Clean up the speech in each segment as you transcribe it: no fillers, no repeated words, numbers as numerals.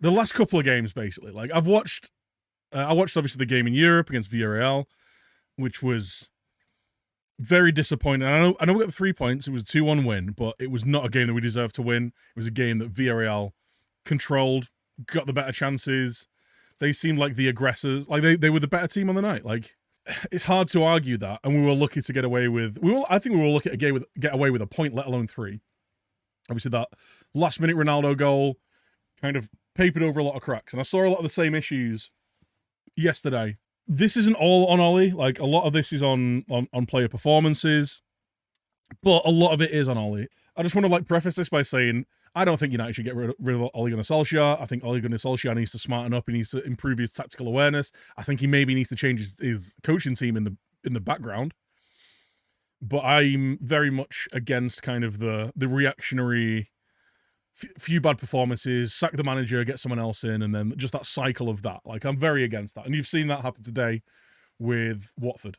the last couple of games, basically, like I watched obviously the game in Europe against Villarreal, which was very disappointing. I know we got the 3 points. It was a 2-1 win, but it was not a game that we deserved to win. It was a game that Villarreal controlled, got the better chances. They seemed like the aggressors. Like they were the better team on the night. Like it's hard to argue that. And we were lucky to get away with. I think we were lucky to get away with a point, let alone 3. Obviously, that last minute Ronaldo goal kind of papered over a lot of cracks, and I saw a lot of the same issues yesterday. This isn't all on Ollie. Like a lot of this is on player performances, but a lot of it is on Ollie. I just want to preface this by saying I don't think United should get rid of Ole Gunnar Solskjaer. I think Ole Gunnar Solskjaer needs to smarten up. He needs to improve his tactical awareness. I think he maybe needs to change his coaching team in the background. But I'm very much against kind of the reactionary few bad performances, sack the manager, get someone else in, and then just that cycle of that. Like, I'm very against that. And you've seen that happen today with Watford.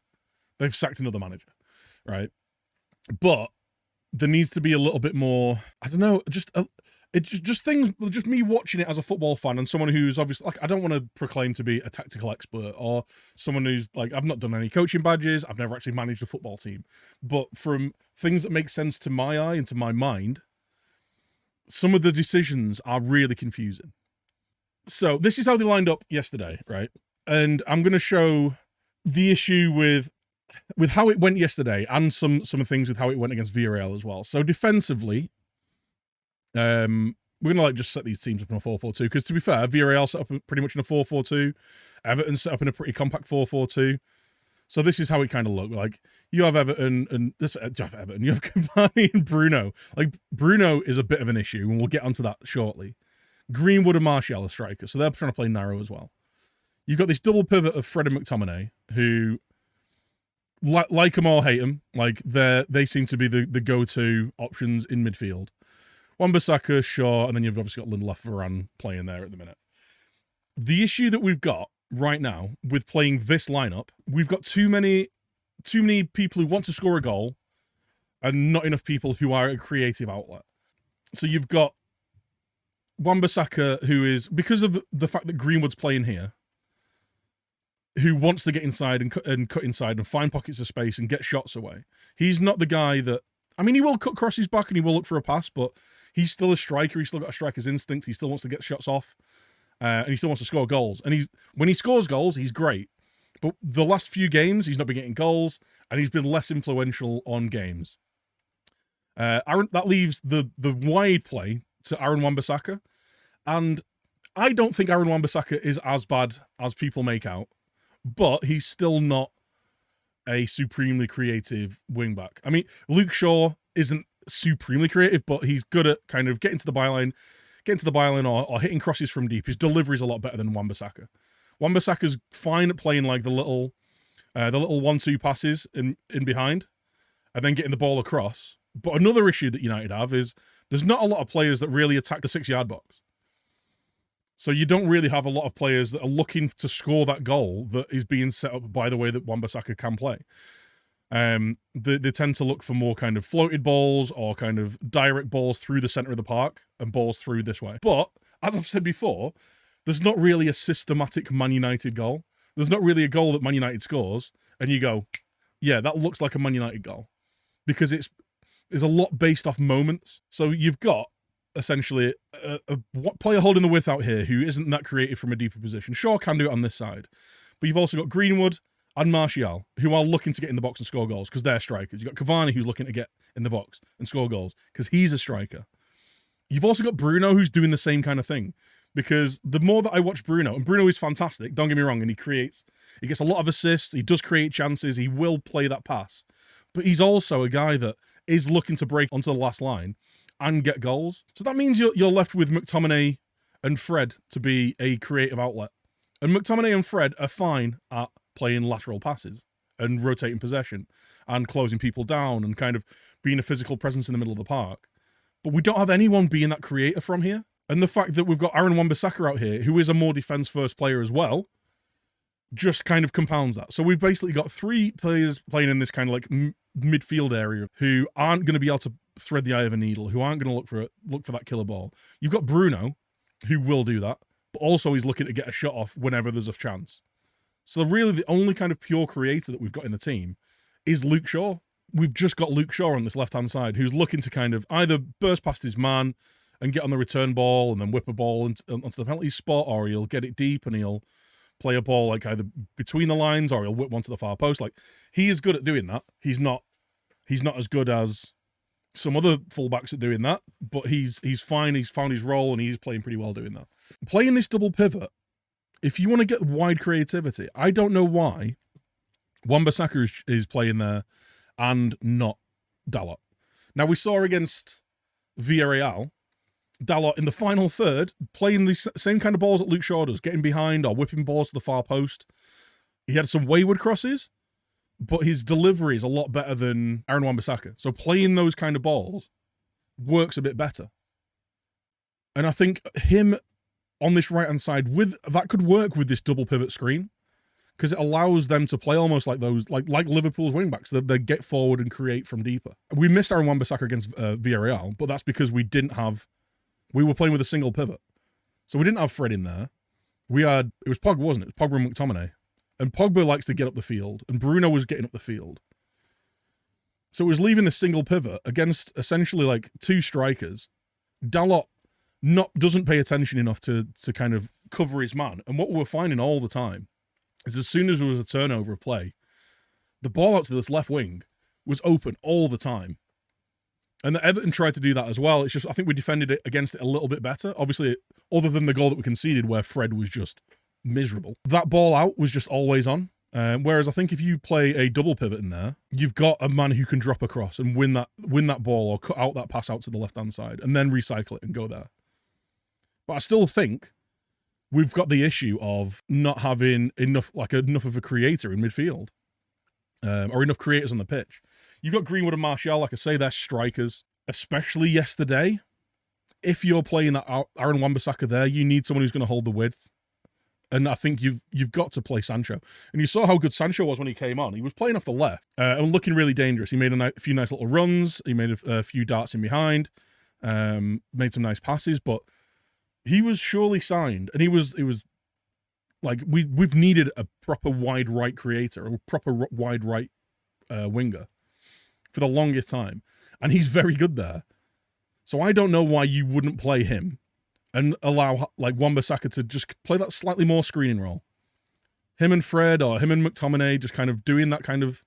They've sacked another manager, right? But there needs to be a little bit more, I don't know, just me watching it as a football fan and someone who's obviously, like, I don't want to proclaim to be a tactical expert or someone who's, like, I've not done any coaching badges, I've never actually managed a football team. But from things that make sense to my eye and to my mind, some of the decisions are really confusing. So this is how they lined up yesterday, right? And I'm going to show the issue with how it went yesterday and some things with how it went against Villarreal as well. So defensively, we're going to just set these teams up in a 4-4-2 because, to be fair, Villarreal set up pretty much in a 4-4-2. Everton set up in a pretty compact 4-4-2. So this is how it kind of looked. Like, you have Everton and you have Cavani and Bruno. Like, Bruno is a bit of an issue, and we'll get onto that shortly. Greenwood and Martial are strikers, so they're trying to play narrow as well. You've got this double pivot of Fred and McTominay, who, like them or hate them, like they seem to be the go-to options in midfield. Wan-Bissaka, Shaw, and then you've obviously got Lindelof, Varane playing there at the minute. The issue that we've got right now with playing this lineup, we've got too many people who want to score a goal and not enough people who are a creative outlet. So you've got Wan-Bissaka, who is, because of the fact that Greenwood's playing here, who wants to get inside and cut inside and find pockets of space and get shots away. He's not the guy that, I mean, he will cut crosses back and he will look for a pass, but he's still a striker. He's still got a striker's instinct. He still wants to get shots off. And he still wants to score goals. And when he scores goals, he's great. But the last few games, he's not been getting goals, and he's been less influential on games. That leaves the wide play to Aaron Wan-Bissaka. And I don't think Aaron Wan-Bissaka is as bad as people make out, but he's still not a supremely creative wing-back. I mean, Luke Shaw isn't supremely creative, but he's good at kind of getting to the byline or hitting crosses from deep. His delivery is a lot better than Wan-Bissaka. Wan-Bissaka's fine at playing like the little 1-2 passes in behind and then getting the ball across. But another issue that United have is there's not a lot of players that really attack the 6-yard box. So you don't really have a lot of players that are looking to score that goal that is being set up by the way that Wan-Bissaka can play. They tend to look for more kind of floated balls or kind of direct balls through the center of the park and balls through this way. But as I've said before, there's not really a systematic Man United goal. There's not really a goal that Man United scores and you go, yeah, that looks like a Man United goal, because there's a lot based off moments. So you've got essentially a player holding the width out here who isn't that creative from a deeper position. Shaw can do it on this side, but you've also got Greenwood and Martial, who are looking to get in the box and score goals because they're strikers. You've got Cavani, who's looking to get in the box and score goals because he's a striker. You've also got Bruno, who's doing the same kind of thing, because the more that I watch Bruno, and Bruno is fantastic, don't get me wrong, and he gets a lot of assists, he does create chances, he will play that pass, but he's also a guy that is looking to break onto the last line and get goals. So that means you're left with McTominay and Fred to be a creative outlet. And McTominay and Fred are fine at playing lateral passes and rotating possession and closing people down and kind of being a physical presence in the middle of the park. But we don't have anyone being that creative from here. And the fact that we've got Aaron Wan-Bissaka out here, who is a more defense-first player as well, just kind of compounds that. So we've basically got 3 players playing in this kind of like midfield area who aren't going to be able to thread the eye of a needle, who aren't going to look for that killer ball. You've got Bruno, who will do that, but also he's looking to get a shot off whenever there's a chance. So really the only kind of pure creator that we've got in the team is Luke Shaw. We've just got Luke Shaw on this left-hand side who's looking to kind of either burst past his man and get on the return ball and then whip a ball onto the penalty spot, or he'll get it deep and he'll play a ball like either between the lines or he'll whip one to the far post. Like, he is good at doing that. He's not as good as some other fullbacks at doing that, but he's fine. He's found his role and he's playing pretty well doing that. Playing this double pivot, if you want to get wide creativity, I don't know why Wan-Bissaka is playing there and not Dalot. Now, we saw against Villarreal, Dalot in the final third playing the same kind of balls that Luke Shaw does, getting behind or whipping balls to the far post. He had some wayward crosses, but his delivery is a lot better than Aaron Wan-Bissaka. So playing those kind of balls works a bit better. And I think him on this right-hand side, that could work with this double pivot screen, because it allows them to play almost like those, like Liverpool's wing-backs, that they get forward and create from deeper. We missed Aaron Wan-Bissaka against Villarreal, but that's because we were playing with a single pivot. So we didn't have Fred in there. It was Pogba, wasn't it? It was Pogba and McTominay. And Pogba likes to get up the field, and Bruno was getting up the field. So it was leaving the single pivot against essentially like two strikers. Dalot doesn't pay attention enough to kind of cover his man. And what we were finding all the time is as soon as there was a turnover of play, the ball out to this left wing was open all the time. And the Everton tried to do that as well. It's just, I think we defended it against it a little bit better. Obviously, other than the goal that we conceded where Fred was just miserable. That ball out was just always on. Whereas I think if you play a double pivot in there, you've got a man who can drop across and win that ball or cut out that pass out to the left-hand side and then recycle it and go there. But I still think we've got the issue of not having enough of a creator in midfield, or enough creators on the pitch. You've got Greenwood and Martial, like I say, they're strikers. Especially yesterday, if you're playing that Aaron Wan-Bissaka there, you need someone who's going to hold the width. And I think you've got to play Sancho. And you saw how good Sancho was when he came on. He was playing off the left and looking really dangerous. He made a few nice little runs. He made a few darts in behind, made some nice passes, but he was surely signed, and he was like, we've needed a proper wide right creator, a proper wide right winger for the longest time, and he's very good there. So I don't know why you wouldn't play him and allow like Wan-Bissaka to just play that slightly more screening role. Him and Fred or him and McTominay just kind of doing that kind of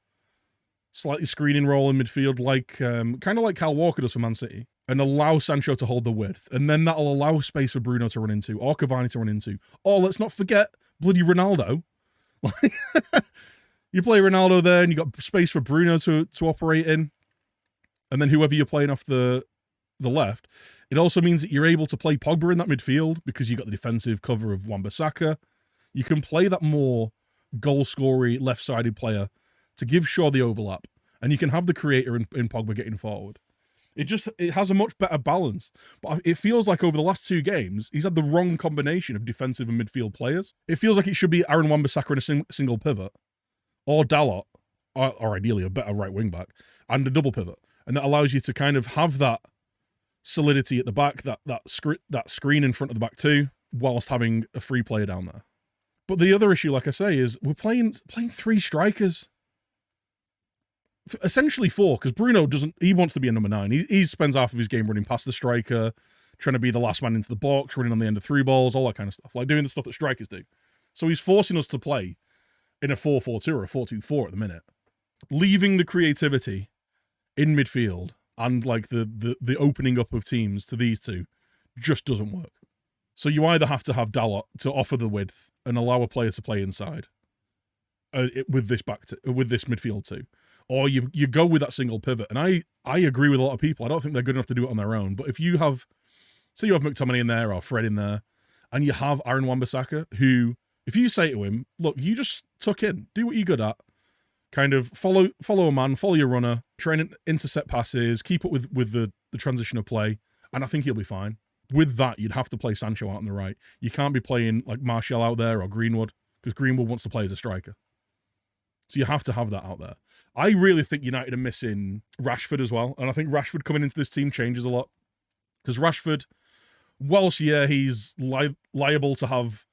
slightly screening role in midfield, like kind of like Kyle Walker does for Man City. And allow Sancho to hold the width. And then that'll allow space for Bruno to run into, or Cavani to run into. Or let's not forget bloody Ronaldo. You play Ronaldo there and you got space for Bruno to operate in. And then whoever you're playing off the left, it also means that you're able to play Pogba in that midfield because you've got the defensive cover of Wan-Bissaka. You can play that more goal-scoring left-sided player to give Shaw the overlap. And you can have the creator in Pogba getting forward. It has a much better balance. But it feels like over the last two games, he's had the wrong combination of defensive and midfield players. It feels like it should be Aaron Wan-Bissaka in a single pivot, or Dalot, or ideally a better right wing back, and a double pivot. And that allows you to kind of have that solidity at the back, that screen in front of the back too, whilst having a free player down there. But the other issue, like I say, is we're playing three strikers. Essentially four, because Bruno he wants to be a number 9. He spends half of his game running past the striker, trying to be the last man into the box, running on the end of through balls, all that kind of stuff, like doing the stuff that strikers do. So he's forcing us to play in a 4-4-2 or a 4-2-4 at the minute, leaving the creativity in midfield and like the opening up of teams to these two just doesn't work. So you either have to have Dalot to offer the width and allow a player to play inside with this midfield too. Or you go with that single pivot. And I agree with a lot of people. I don't think they're good enough to do it on their own. But if you have, say you have McTominay in there or Fred in there, and you have Aaron Wan-Bissaka, who, if you say to him, look, you just tuck in, do what you're good at, kind of follow a man, follow your runner, train intercept passes, keep up with the transition of play, and I think he'll be fine. With that, you'd have to play Sancho out on the right. You can't be playing like Martial out there or Greenwood, because Greenwood wants to play as a striker. So you have to have that out there. I really think United are missing Rashford as well. And I think Rashford coming into this team changes a lot. Because Rashford whilst, yeah, he's liable to have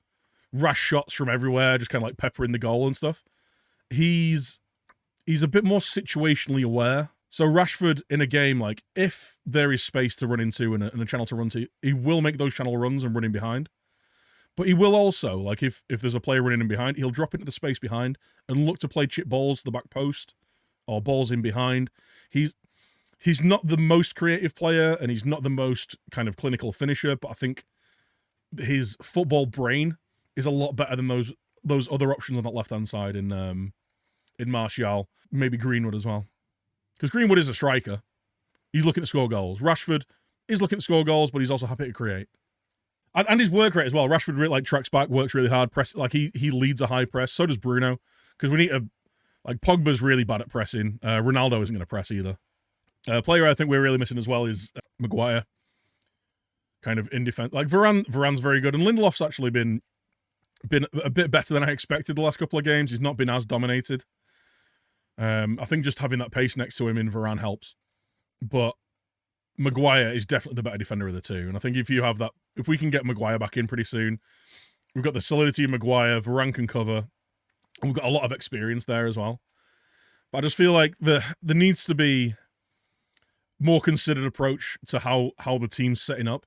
rash shots from everywhere, just kind of like peppering the goal and stuff, he's a bit more situationally aware. So Rashford in a game, like, if there is space to run into and a channel to run to, he will make those channel runs and run in behind. But he will also, like, if there's a player running in behind, he'll drop into the space behind and look to play chip balls to the back post or balls in behind. He's not the most creative player and he's not the most kind of clinical finisher, but I think his football brain is a lot better than those other options on that left-hand side in Martial, maybe Greenwood as well. Because Greenwood is a striker. He's looking to score goals. Rashford is looking to score goals, but he's also happy to create. And his work rate as well. Rashford really, like, tracks back, works really hard, press, like he leads a high press. So does Bruno. Because we need to, like, Pogba's really bad at pressing. Ronaldo isn't going to press either. Player I think we're really missing as well is Maguire. Kind of in defense. Like, Varane's very good. And Lindelof's actually been a bit better than I expected the last couple of games. He's not been as dominated. I think just having that pace next to him in Varane helps. But Maguire is definitely the better defender of the two. And I think if we can get Maguire back in pretty soon, we've got the solidity of Maguire, Varane can cover, and we've got a lot of experience there as well. But I just feel like there needs to be more considered approach to how the team's setting up.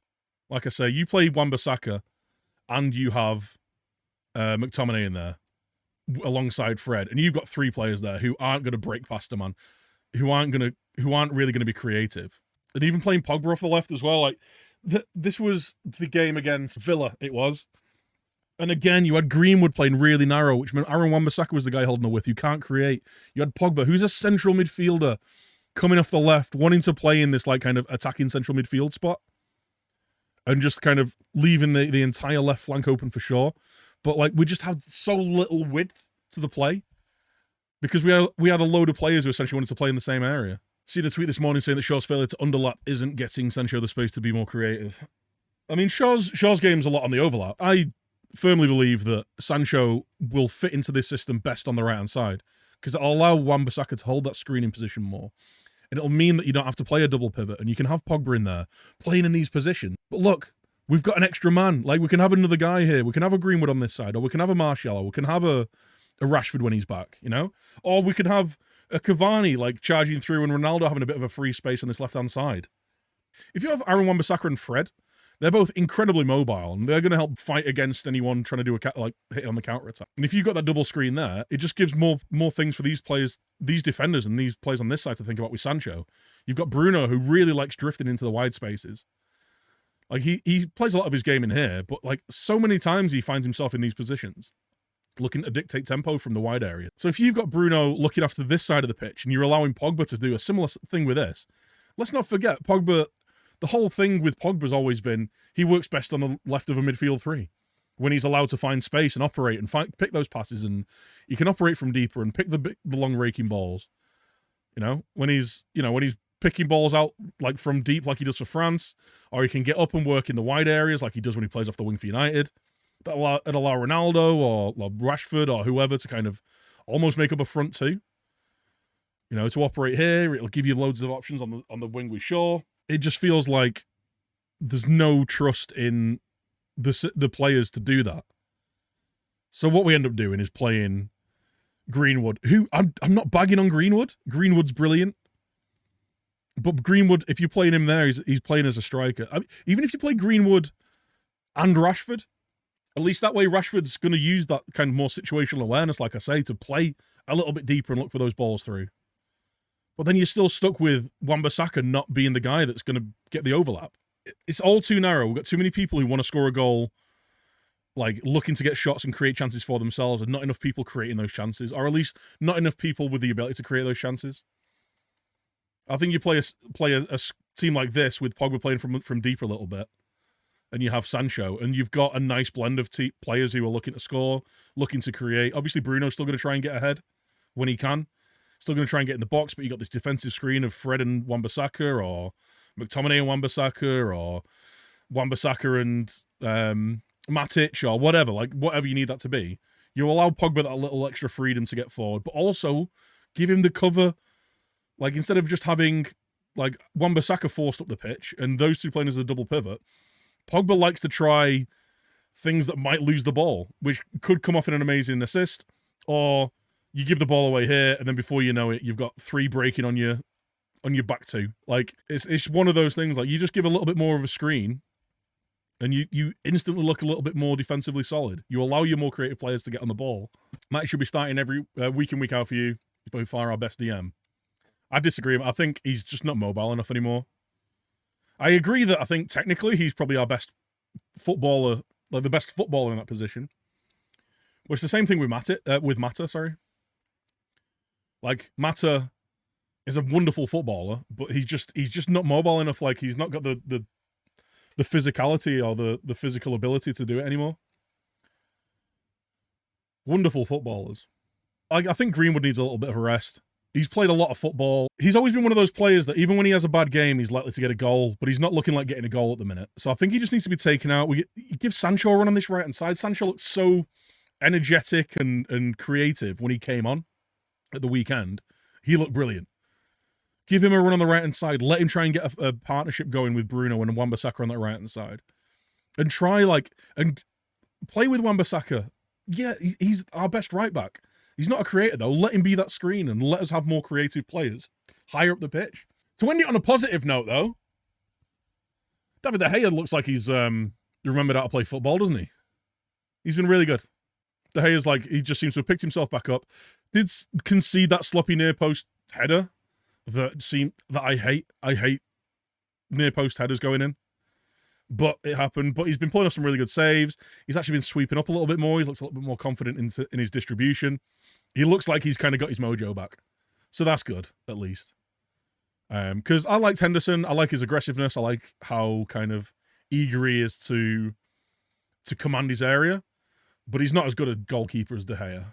Like I say, you play Wan-Bissaka and you have McTominay in there alongside Fred, and you've got three players there who aren't going to break past a man, who aren't really going to be creative. And even playing Pogba off the left as well, like this was the game against Villa, it was. And again, you had Greenwood playing really narrow, which meant Aaron Wan-Bissaka was the guy holding the width. You can't create. You had Pogba, who's a central midfielder, coming off the left, wanting to play in this like kind of attacking central midfield spot, and just kind of leaving the entire left flank open for Shaw. But like we just had so little width to the play because we had a load of players who essentially wanted to play in the same area. Seen a tweet this morning saying that Shaw's failure to underlap isn't getting Sancho the space to be more creative. I mean, Shaw's game's a lot on the overlap. I firmly believe that Sancho will fit into this system best on the right-hand side because it'll allow Wan-Bissaka to hold that screening position more. And it'll mean that you don't have to play a double pivot and you can have Pogba in there playing in these positions. But look, we've got an extra man. Like, we can have another guy here. We can have a Greenwood on this side, or we can have a Martial, or we can have a Rashford when he's back, you know? Or we can have a Cavani, like, charging through and Ronaldo having a bit of a free space on this left-hand side. If you have Aaron Wan-Bissaka and Fred, they're both incredibly mobile, and they're going to help fight against anyone trying to do hit on the counter-attack. And if you've got that double screen there, it just gives more things for these players, these defenders, and these players on this side to think about with Sancho. You've got Bruno, who really likes drifting into the wide spaces. Like, he plays a lot of his game in here, but, like, so many times he finds himself in these positions, looking to dictate tempo from the wide area. So if you've got Bruno looking after this side of the pitch, and you're allowing Pogba to do a similar thing with this, let's not forget, Pogba, the whole thing with Pogba's always been, he works best on the left of a midfield three, when he's allowed to find space and operate and pick those passes, and he can operate from deeper and pick the long raking balls. You know, when he's picking balls out like from deep, like he does for France, or he can get up and work in the wide areas, like he does when he plays off the wing for United. That allow Ronaldo or Rashford or whoever to kind of almost make up a front two. You know, to operate here, it'll give you loads of options on the wing with Shaw. It just feels like there's no trust in the players to do that. So what we end up doing is playing Greenwood, who I'm not bagging on Greenwood. Greenwood's brilliant. But Greenwood, if you're playing him there, he's playing as a striker. I mean, even if you play Greenwood and Rashford, at least that way Rashford's going to use that kind of more situational awareness, like I say, to play a little bit deeper and look for those balls through. But then you're still stuck with Wan-Bissaka not being the guy that's going to get the overlap. It's all too narrow. We've got too many people who want to score a goal, like looking to get shots and create chances for themselves, and not enough people creating those chances, or at least not enough people with the ability to create those chances. I think you play a team like this with Pogba playing from deeper a little bit, and you have Sancho, and you've got a nice blend of players who are looking to score, looking to create. Obviously, Bruno's still going to try and get ahead when he can. Still going to try and get in the box, but you got this defensive screen of Fred and Wan-Bissaka, or McTominay and Wan-Bissaka, or Wan-Bissaka and Matic, or whatever. Like, whatever you need that to be. You allow Pogba that little extra freedom to get forward, but also give him the cover. Like, instead of just having, like, Wan-Bissaka forced up the pitch, and those two playing as a double pivot, Pogba likes to try things that might lose the ball, which could come off in an amazing assist, or you give the ball away here, and then before you know it, you've got 3 breaking on your back two. Like, it's one of those things, like, you just give a little bit more of a screen, and you instantly look a little bit more defensively solid. You allow your more creative players to get on the ball. Matt should be starting every week in, week out for you. He's by far our best DM. I disagree. I think he's just not mobile enough anymore. I agree that I think technically he's probably our best footballer, like the best footballer in that position. Which is the same thing with Mata, sorry. Like, Mata is a wonderful footballer, but he's just not mobile enough. Like, he's not got the physicality or the physical ability to do it anymore. Wonderful footballers. Like, I think Greenwood needs a little bit of a rest. He's played a lot of football. He's always been one of those players that even when he has a bad game, he's likely to get a goal, but he's not looking like getting a goal at the minute. So I think he just needs to be taken out. You give Sancho a run on this right-hand side. Sancho looked so energetic and creative when he came on at the weekend. He looked brilliant. Give him a run on the right-hand side. Let him try and get a partnership going with Bruno and Wan-Bissaka on that right-hand side. And try, and play with Wan-Bissaka. Yeah, he's our best right-back. He's not a creator, though. Let him be that screen and let us have more creative players higher up the pitch. To end it on a positive note, though, David De Gea looks like he's remembered how to play football, doesn't he? He's been really good. De Gea's he just seems to have picked himself back up. Did concede that sloppy near post header that I hate. I hate near post headers going in. But it happened. But he's been pulling off some really good saves. He's actually been sweeping up a little bit more. He looks a little bit more confident in his distribution. He looks like he's kind of got his mojo back. So that's good, at least. Because I liked Henderson. I like his aggressiveness. I like how kind of eager he is to command his area. But he's not as good a goalkeeper as De Gea.